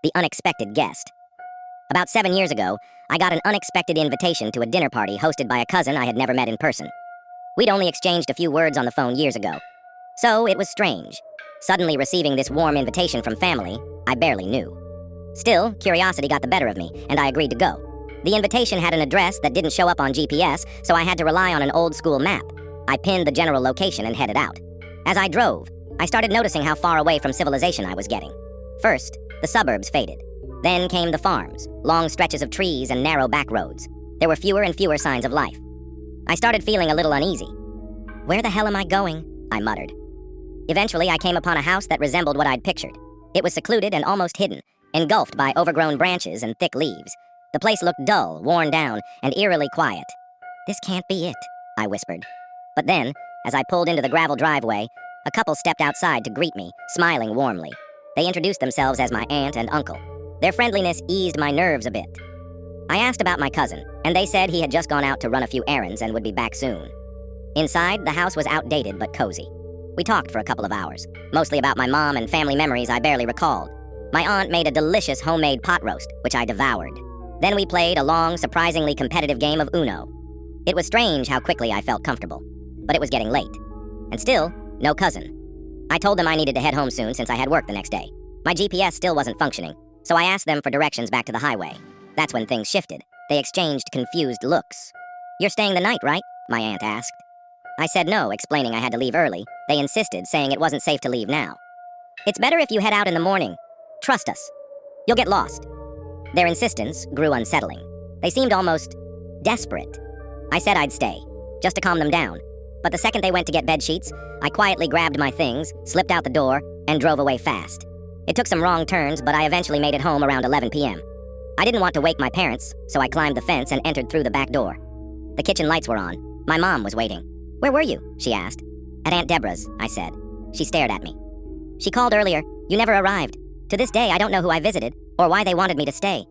The unexpected guest. About 7 years ago, I got an unexpected invitation to a dinner party hosted by a cousin I had never met in person. We'd only exchanged a few words on the phone years ago. So it was strange. Suddenly receiving this warm invitation from family I barely knew. Still, curiosity got the better of me, and I agreed to go. The invitation had an address that didn't show up on GPS, so I had to rely on an old-school map. I pinned the general location and headed out. As I drove, I started noticing how far away from civilization I was getting. First, the suburbs faded. Then came the farms, long stretches of trees and narrow back roads. There were fewer and fewer signs of life. I started feeling a little uneasy. "Where the hell am I going?" I muttered. Eventually, I came upon a house that resembled what I'd pictured. It was secluded and almost hidden, engulfed by overgrown branches and thick leaves. The place looked dull, worn down, and eerily quiet. "This can't be it," I whispered. But then, as I pulled into the gravel driveway, a couple stepped outside to greet me, smiling warmly. They introduced themselves as my aunt and uncle. Their friendliness eased my nerves a bit. I asked about my cousin, and they said he had just gone out to run a few errands and would be back soon. Inside, the house was outdated but cozy. We talked for a couple of hours, mostly about my mom and family memories I barely recalled. My aunt made a delicious homemade pot roast, which I devoured. Then we played a long, surprisingly competitive game of Uno. It was strange how quickly I felt comfortable, but it was getting late. And still, no cousin. I told them I needed to head home soon since I had work the next day. My GPS still wasn't functioning, so I asked them for directions back to the highway. That's when things shifted. They exchanged confused looks. "You're staying the night, right?" my aunt asked. I said no, explaining I had to leave early. They insisted, saying it wasn't safe to leave now. "It's better if you head out in the morning. Trust us. You'll get lost." Their insistence grew unsettling. They seemed almost desperate. I said I'd stay, just to calm them down. But the second they went to get bed sheets, I quietly grabbed my things, slipped out the door, and drove away fast. It took some wrong turns, but I eventually made it home around 11 p.m. I didn't want to wake my parents, so I climbed the fence and entered through the back door. The kitchen lights were on. My mom was waiting. "Where were you?" she asked. "At Aunt Deborah's," I said. She stared at me. "She called earlier. You never arrived. To this day, I don't know who I visited, or why they wanted me to stay."